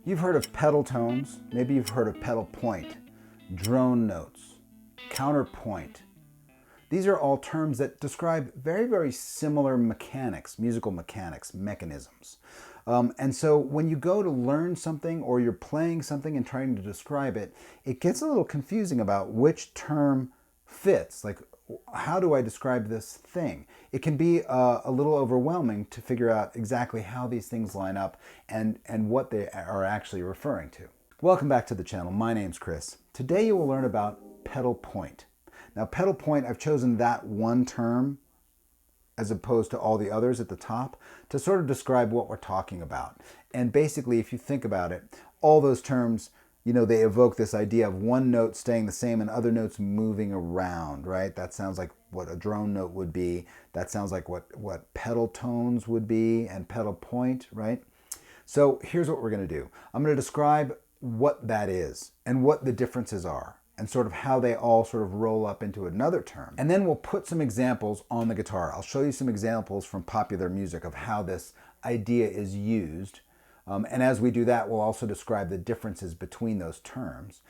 You've heard of pedal tones, maybe you've heard of pedal point, drone notes, counterpoint. These are all terms that describe very, very similar mechanics, musical mechanics, mechanisms. And so when you go to learn something or you're playing something and trying to describe it, it gets a little confusing about which term fits. Like, how do I describe this thing? It can be a little overwhelming to figure out exactly how these things line up and what they are actually referring to. Welcome back to the channel. My name's Chris. Today you will learn about pedal point. Now, pedal point, I've chosen that one term as opposed to all the others at the top to sort of describe what we're talking about. And basically, if you think about it, all those terms, you know, they evoke this idea of one note staying the same and other notes moving around, right? That sounds like what a drone note would be. That sounds like what pedal tones would be and pedal point, right? So here's what we're going to do. I'm going to describe what that is and what the differences are and sort of how they all sort of roll up into another term. And then we'll put some examples on the guitar. I'll show you some examples from popular music of how this idea is used. And as we do that, we'll also describe the differences between those terms.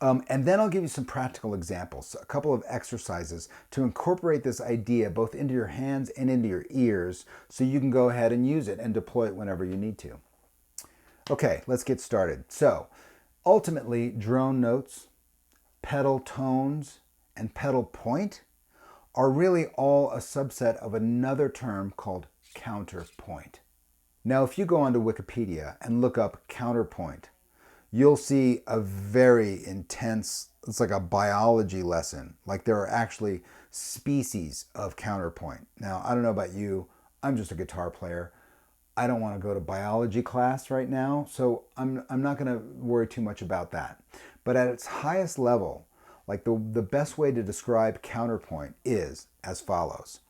And then I'll give you some practical examples, a couple of exercises to incorporate this idea both into your hands and into your ears so you can go ahead and use it and deploy it whenever you need to. Okay, let's get started. So ultimately, drone notes, pedal tones, and pedal point are really all a subset of another term called counterpoint. Now, if you go onto Wikipedia and look up counterpoint, you'll see a very intense, it's like a biology lesson. Like there are actually species of counterpoint. Now, I don't know about you, I'm just a guitar player. I don't want to go to biology class right now, so I'm not going to worry too much about that. But at its highest level, like the best way to describe counterpoint is as follows.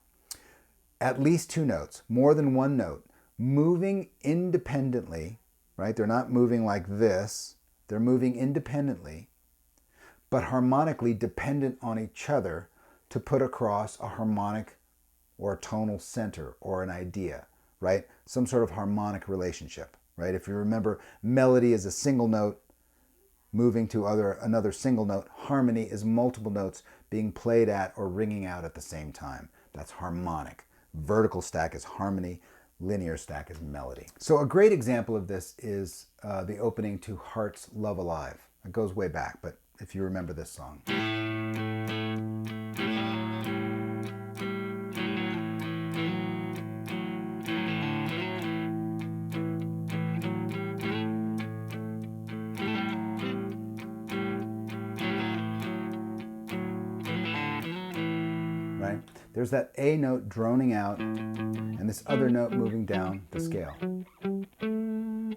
At least two notes, more than one note, moving independently, right? They're not moving like this. They're moving independently, but harmonically dependent on each other to put across a harmonic or a tonal center or an idea, right? Some sort of harmonic relationship, right? If you remember, melody is a single note moving to another single note. Harmony is multiple notes being played at or ringing out at the same time. That's harmonic. Vertical stack is harmony. Linear stack is melody. So a great example of this is the opening to Heart's Love Alive. It goes way back, but if you remember this song. Right? There's that A note droning out and this other note moving down the scale.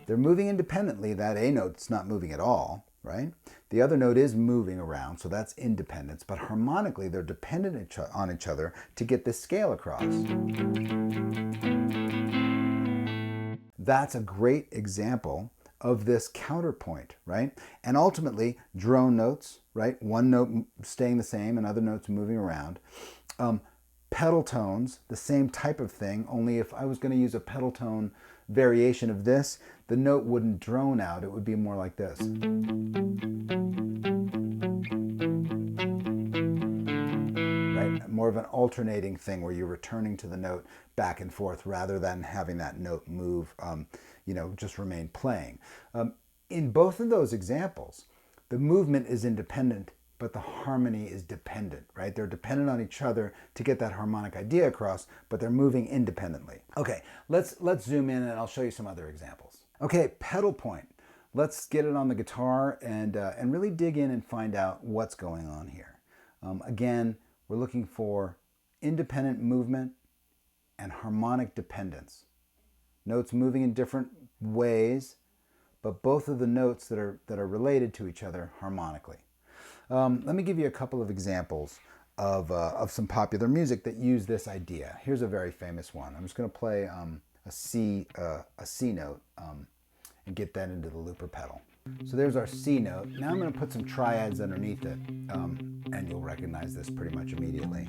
They're moving independently. That A note's not moving at all, right? The other note is moving around, so that's independence, but harmonically they're dependent on each other to get this scale across. That's a great example of this counterpoint, right? And ultimately, drone notes, right? One note staying the same and other notes moving around. pedal tones, the same type of thing, only if I was going to use a pedal tone variation of this, the note wouldn't drone out, it would be more like this. Right? More of an alternating thing where you're returning to the note back and forth rather than having that note move, just remain playing. In both of those examples, the movement is independent, but the harmony is dependent, right? They're dependent on each other to get that harmonic idea across, but they're moving independently. Okay, let's zoom in and I'll show you some other examples. Okay, pedal point. Let's get it on the guitar and really dig in and find out what's going on here. Again, we're looking for independent movement and harmonic dependence. Notes moving in different ways, but both of the notes that are related to each other harmonically. Let me give you a couple of examples of some popular music that use this idea. Here's a very famous one. I'm just going to play a C note and get that into the looper pedal. So there's our C note. Now I'm going to put some triads underneath it, and you'll recognize this pretty much immediately.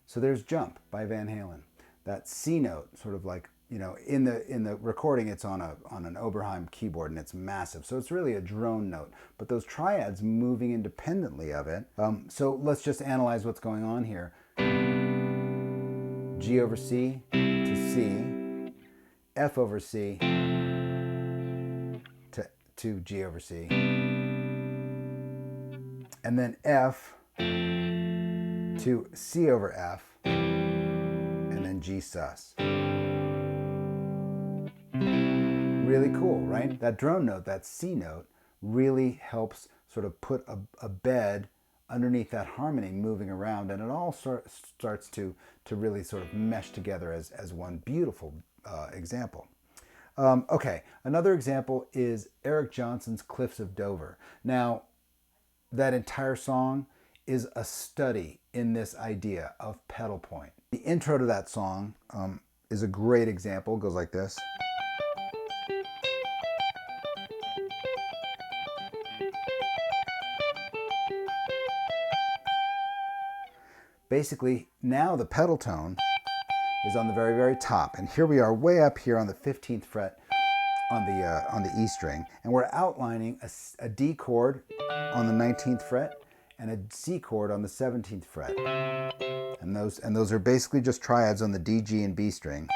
So there's Jump by Van Halen. That C note, sort of like, in the recording it's on an Oberheim keyboard and it's massive. So it's really a drone note, but those triads moving independently of it. So let's just analyze what's going on here. G over C to C, F over C to G over C, and then F to C over F, and then G sus. Really cool, right? That drone note, that C note, really helps sort of put a bed underneath that harmony moving around, and it all starts to really sort of mesh together as one beautiful example. Okay, another example is Eric Johnson's Cliffs of Dover. Now, that entire song is a study in this idea of pedal point. The intro to that song is a great example. It goes like this. Basically, now the pedal tone is on the very, very top, and here we are way up here on the 15th fret on the E string, and we're outlining a D chord on the 19th fret and a C chord on the 17th fret. And those are basically just triads on the D, G, and B string.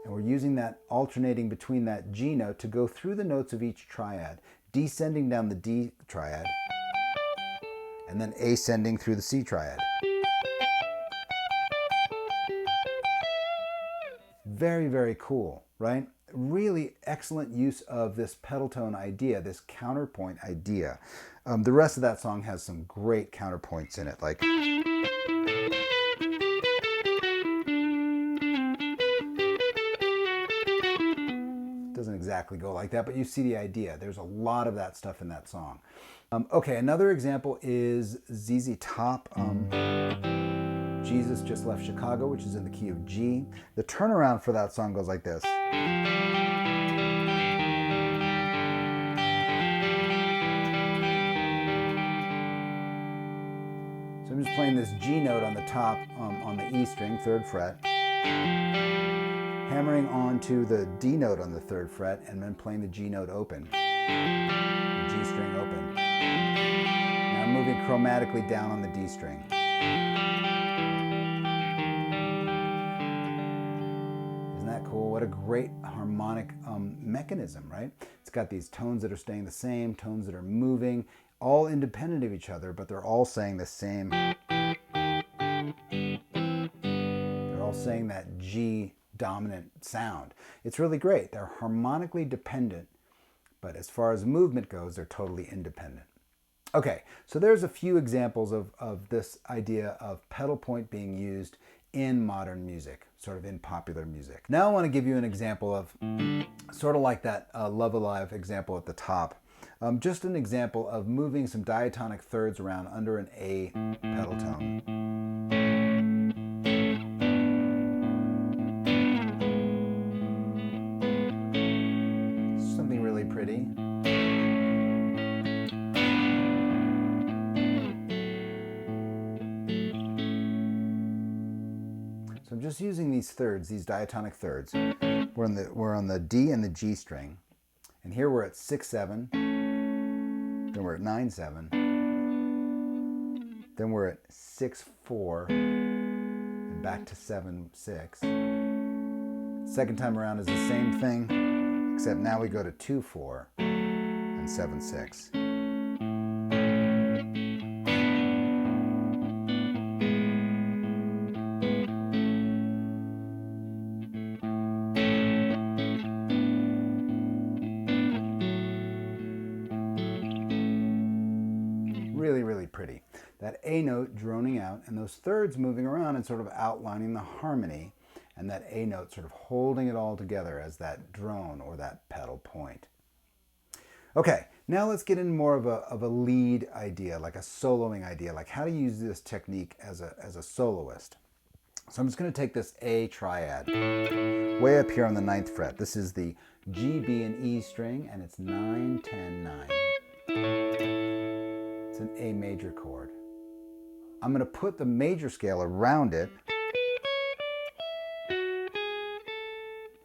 And we're using that alternating between that G note to go through the notes of each triad, descending down the D triad, and then ascending through the C triad. Very, very cool, right? Really excellent use of this pedal tone idea, this counterpoint idea. The rest of that song has some great counterpoints in it, like doesn't exactly go like that, but you see the idea. There's a lot of that stuff in that song. Okay, another example is ZZ Top. Jesus Just Left Chicago, which is in the key of G. The turnaround for that song goes like this. So I'm just playing this G note on the top on the E string, 3rd fret, hammering onto the D note on the 3rd fret, and then playing the G note open, the G string open. Now I'm moving chromatically down on the D string. Cool. What a great harmonic mechanism, right? It's got these tones that are staying the same, tones that are moving, all independent of each other, but they're all saying the same. They're all saying that G dominant sound. It's really great. They're harmonically dependent, but as far as movement goes, they're totally independent. Okay, so there's a few examples of this idea of pedal point being used in modern music, sort of in popular music. Now I want to give you an example of sort of like that Love Alive example at the top. Just an example of moving some diatonic thirds around under an A pedal tone. Something really pretty. So I'm just using these thirds, these diatonic thirds. We're on the D and the G string. And here we're at 6-7, then we're at 9-7, then we're at 6-4, and back to 7-6. Second time around is the same thing, except now we go to 2-4 and 7-6. Really, really pretty. That A note droning out and those thirds moving around and sort of outlining the harmony, and that A note sort of holding it all together as that drone or that pedal point. Okay, now let's get in more of a lead idea, like a soloing idea, like how to use this technique as a soloist. So I'm just going to take this A triad way up here on the 9th fret. This is the G, B, and E string, and it's 9, 10, 9. It's an A major chord. I'm going to put the major scale around it.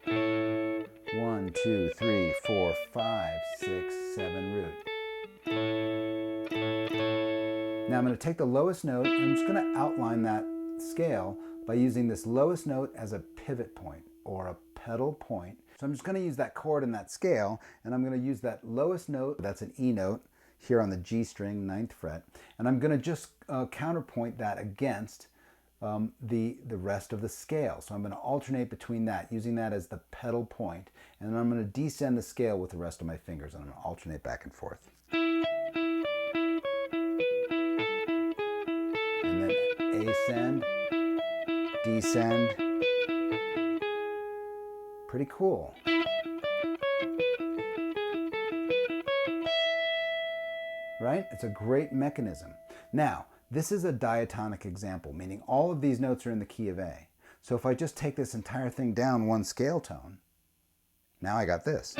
1, 2, 3, 4, 5, 6, 7 root. Now I'm going to take the lowest note and I'm just going to outline that scale by using this lowest note as a pivot point or a pedal point. So I'm just going to use that chord and that scale, and I'm going to use that lowest note, that's an E note, here on the G string, 9th fret, and I'm going to just counterpoint that against the rest of the scale. So I'm going to alternate between that, using that as the pedal point, and then I'm going to descend the scale with the rest of my fingers, and I'm going to alternate back and forth. And then ascend, descend. Pretty cool. Right? It's a great mechanism. Now, this is a diatonic example, meaning all of these notes are in the key of A. So if I just take this entire thing down one scale tone, now I got this.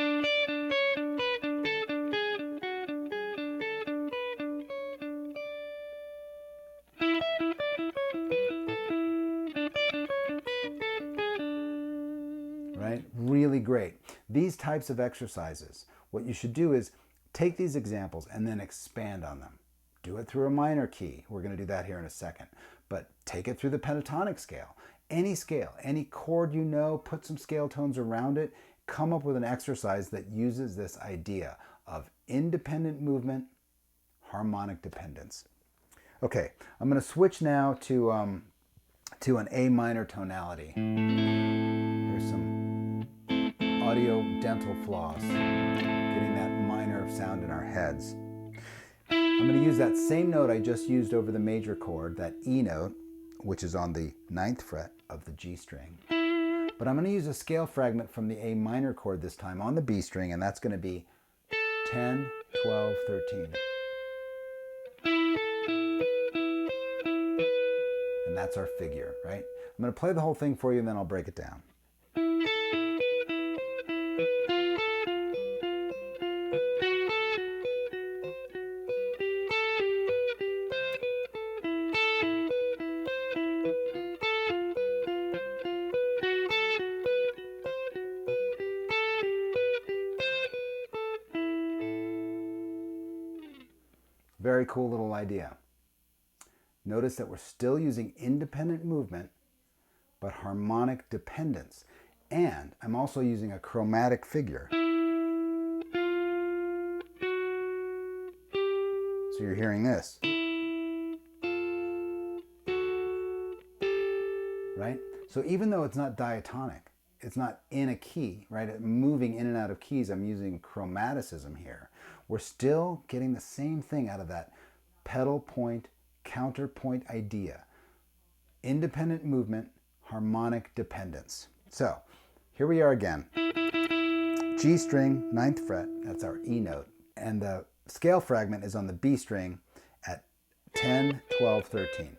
Right? Really great. These types of exercises, what you should do is take these examples and then expand on them. Do it through a minor key. We're going to do that here in a second. But take it through the pentatonic scale. Any scale, any chord you know, put some scale tones around it. Come up with an exercise that uses this idea of independent movement, harmonic dependence. Okay, I'm going to switch now to an A minor tonality. Here's some audio dental floss, getting that minor sound in our heads. I'm going to use that same note I just used over the major chord, that E note, which is on the 9th fret of the G string. But I'm going to use a scale fragment from the A minor chord this time on the B string, and that's going to be 10, 12, 13. And that's our figure, right? I'm going to play the whole thing for you and then I'll break it down. Very cool little idea. Notice that we're still using independent movement, but harmonic dependence. And I'm also using a chromatic figure. So you're hearing this. Right? So even though it's not diatonic, it's not in a key, right? Moving in and out of keys, I'm using chromaticism here. We're still getting the same thing out of that pedal point, counterpoint idea. Independent movement, harmonic dependence. So here we are again. G string, 9th fret, that's our E note. and the scale fragment is on the B string at 10, 12, 13.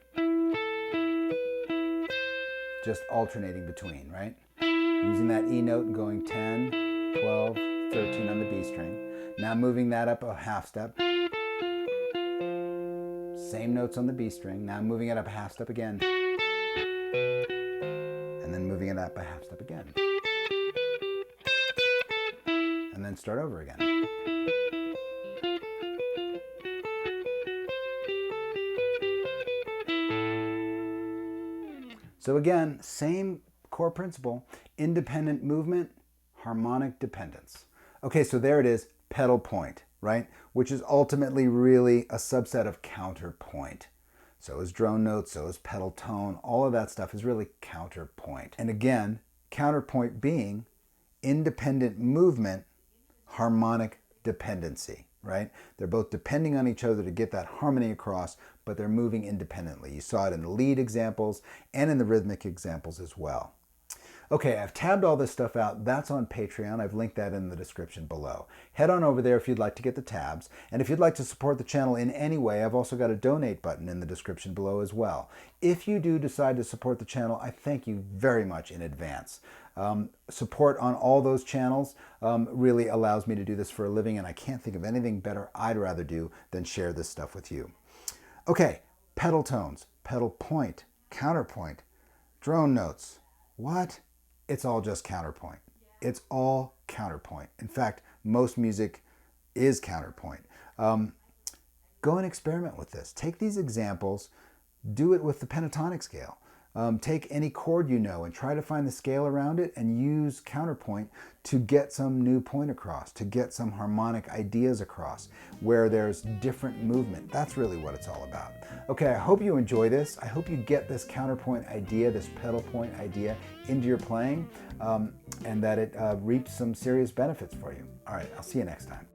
Just alternating between, right? Using that E note and going 10, 12, 13 on the B string. Now moving that up a half step. Same notes on the B string. Now moving it up a half step again. And then moving it up a half step again. And then start over again. So again, same core principle, independent movement, harmonic dependence. Okay, so there it is, pedal point, right? Which is ultimately really a subset of counterpoint. So is drone notes, so is pedal tone, all of that stuff is really counterpoint. And again, counterpoint being independent movement, harmonic dependency, right? They're both depending on each other to get that harmony across, but they're moving independently. You saw it in the lead examples and in the rhythmic examples as well. Okay, I've tabbed all this stuff out. That's on Patreon. I've linked that in the description below. Head on over there if you'd like to get the tabs. And if you'd like to support the channel in any way, I've also got a donate button in the description below as well. If you do decide to support the channel, I thank you very much in advance. Support on all those channels really allows me to do this for a living, and I can't think of anything better I'd rather do than share this stuff with you. Okay, pedal tones, pedal point, counterpoint, drone notes. What? It's all just counterpoint. It's all counterpoint. In fact, most music is counterpoint. Go and experiment with this. Take these examples, do it with the pentatonic scale. Take any chord you know and try to find the scale around it and use counterpoint to get some new point across, to get some harmonic ideas across where there's different movement. That's really what it's all about. Okay, I hope you enjoy this. I hope you get this counterpoint idea, this pedal point idea into your playing and that it reaps some serious benefits for you. All right, I'll see you next time.